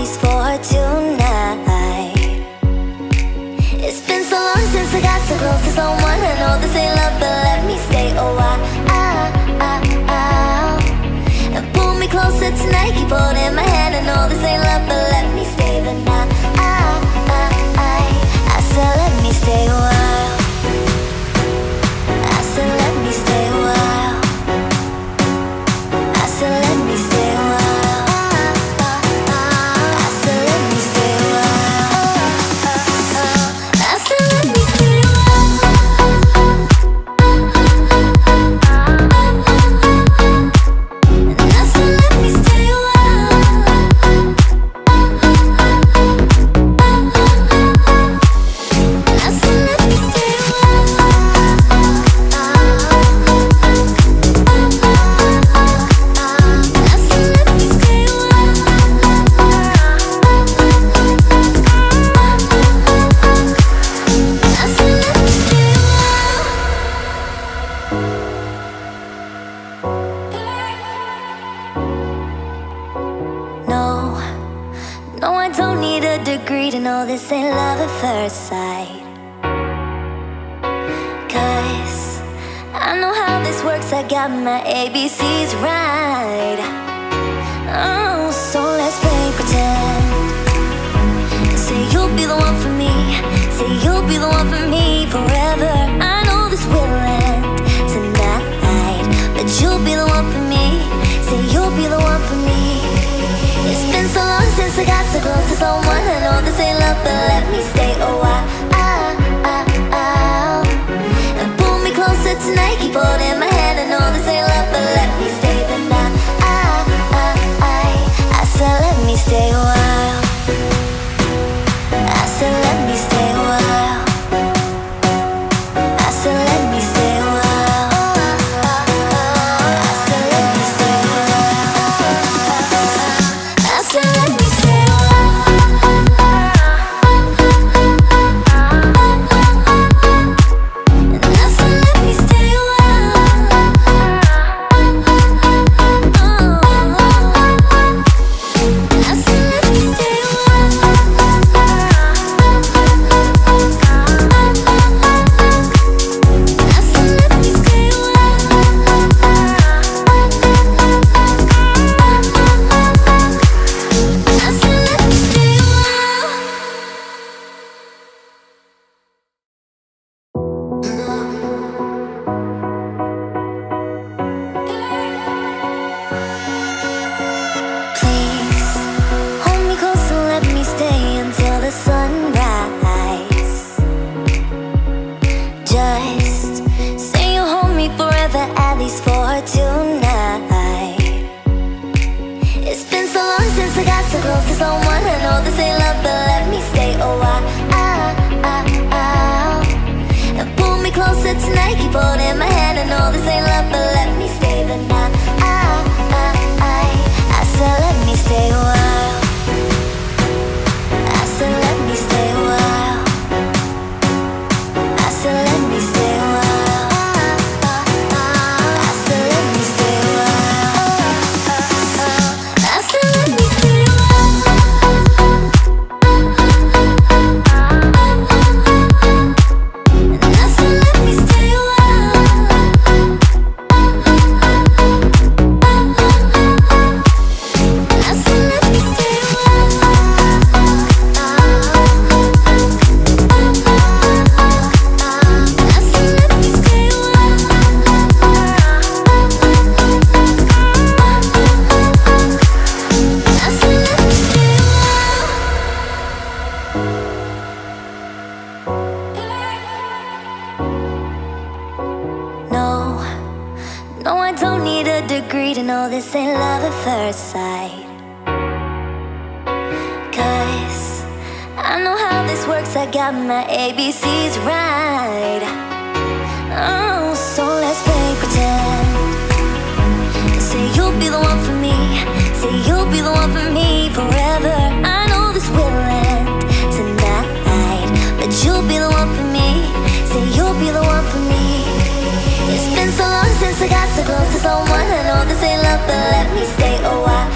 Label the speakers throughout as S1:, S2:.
S1: least for tonight. It's been so long since I got so close to someone. I know this ain't love, but let me stay a while. And pull me closer tonight, keep holding my hand. I know this ain't love, but let me stay the night. I said let me stay a while. I said let me stay a while. I said let me stay a while. I said let me stay a while. I said let me stay a while. And I said let me stay a while. I said let me stay a No, no, I don't need a degree to know this ain't love at first sight. 'Cause I know how this works, I got my ABCs right. Oh, so let's play pretend. Say you'll be the one for me. Say you'll be the one for me forever. I know this will end tonight, but you'll be the one for me. Say you'll be the one for me. It's been so long since I got so close to someone. I know this ain't love, but let me stay a while. And pull me closer tonight, keep holding my hand. I know this ain't love, but let me stay the night. I said let me stay a while. I said let me stay a while. I said let me stay a while. I said let me stay a while. I said let me stay a while. And I said let me stay a while. I said let me stay a Please hold me close and let me stay until the sunrise. Just say you'll hold me forever, at least for tonight. It's been so long since I got so close to someone. I know this ain't love, but let me stay a while. And pull me closer tonight, keep holding my hand. I know this ain't love, but let me stay the night. I said let me stay a while. I said let me stay a while. I said let me stay a while. I said let me stay a while. I said let me stay a while. And I said let me stay a while. I said let me stay a while. I said let me stay a while. I said let me stay a while. No, no, I don't need a degree to know this ain't love at first sight. 'Cause I know how this works, I got my ABCs right. Oh, so let's play pretend. Say you'll be the one for me. Say you'll be the one for me forever. I know this will end tonight, but you'll be the one for me. Say you'll be the one for me. It's been so long since I got so close to someone. I know this ain't love, but let me stay a while.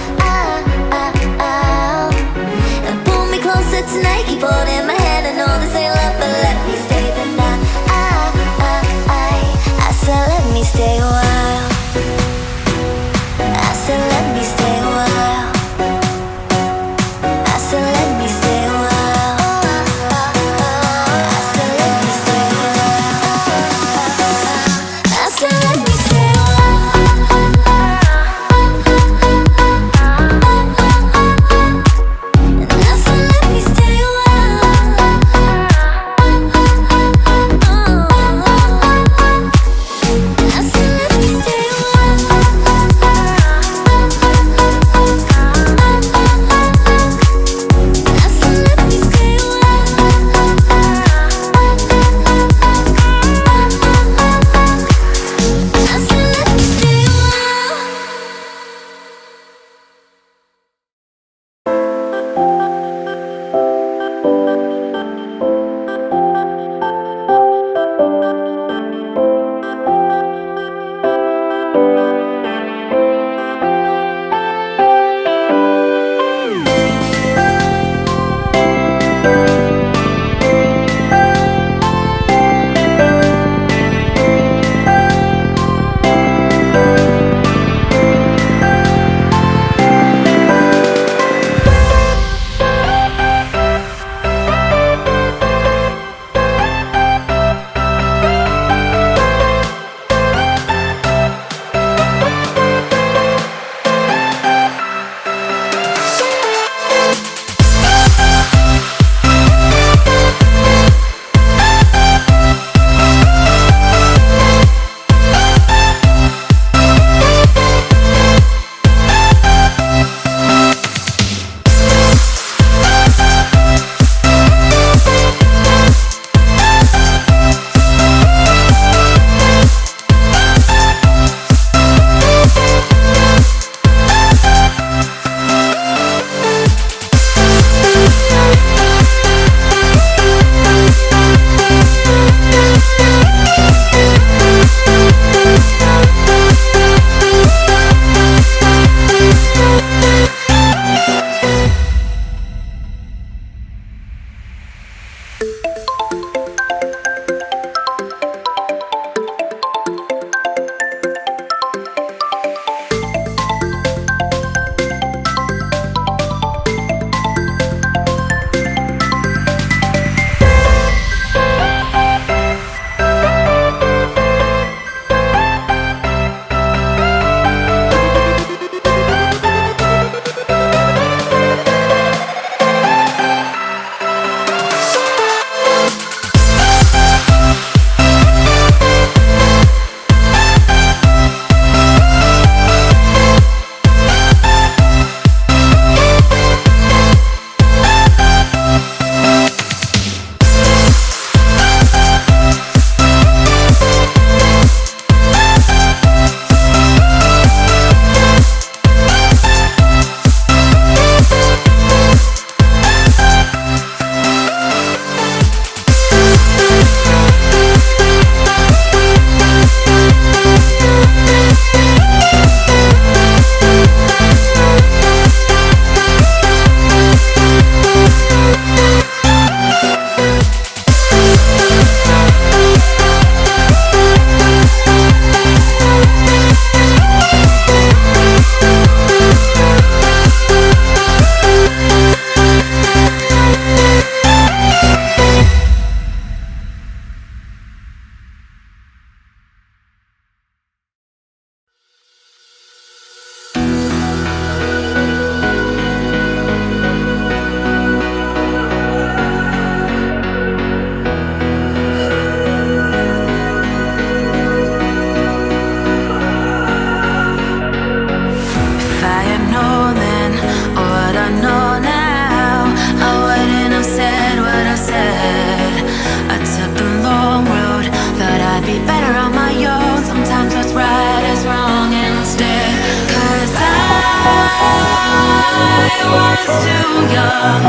S1: young,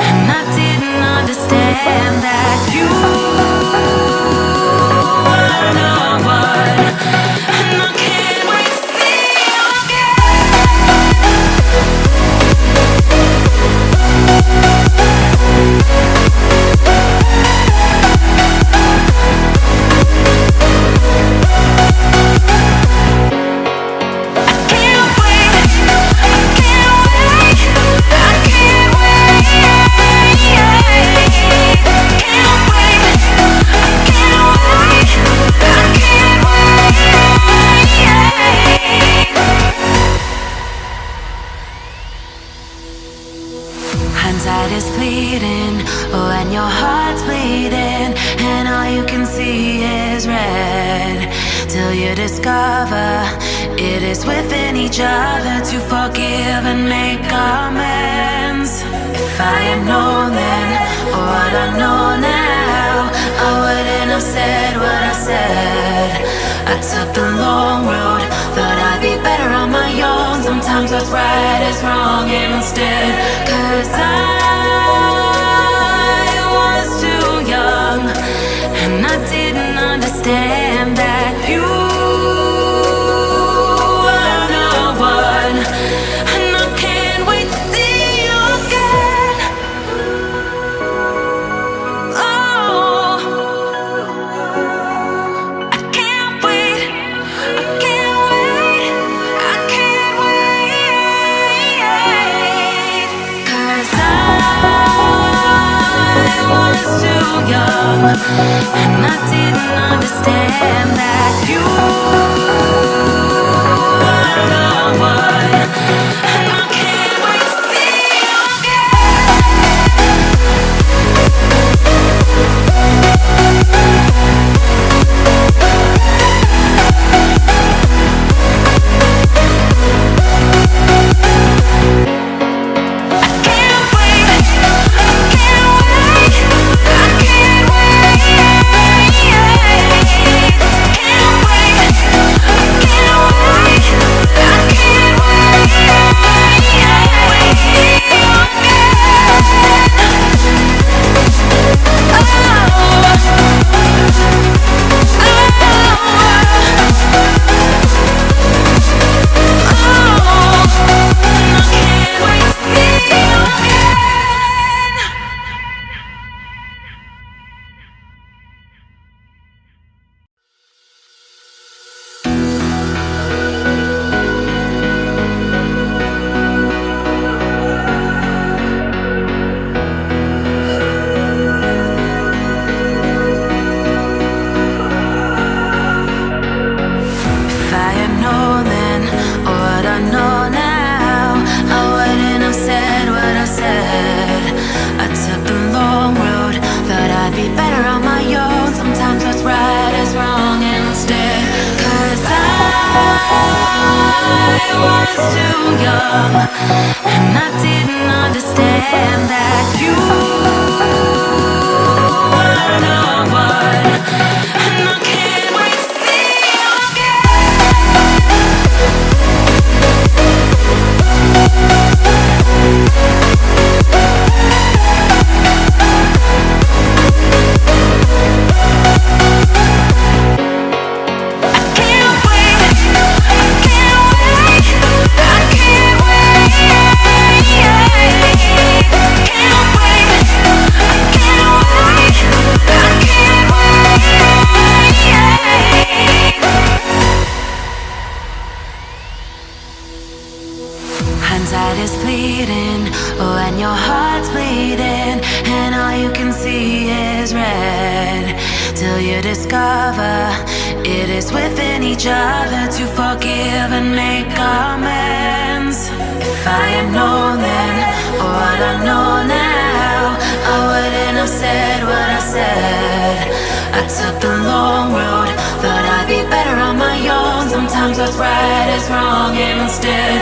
S1: and I didn't understand that you were the one, and I can't wait to see you hindsight is fleeting, oh, and your heart's bleeding, and all you can see is red, till you discover it is within each other to forgive and make amends. If I had known then, or what I know now, I wouldn't have said what I said. I took the long road, thought I'd be better on my own. Sometimes what's right is wrong instead, 'cause I was too young, and I didn't understand that you were the one, and I can't wait to see you again. Oh, I can't wait, I can't wait, I can't wait, 'cause I was too young, and I didn't understand that you were the one, and I can't wait to see you Hindsight is fleeting, oh, and your heart's bleeding, and all you can see is red, till you discover it is within each other to forgive and make amends. If I had known then, or what I know now, I wouldn't have said what I said. I took the long road, thought I'd be better on my own. Sometimes what's right is wrong instead,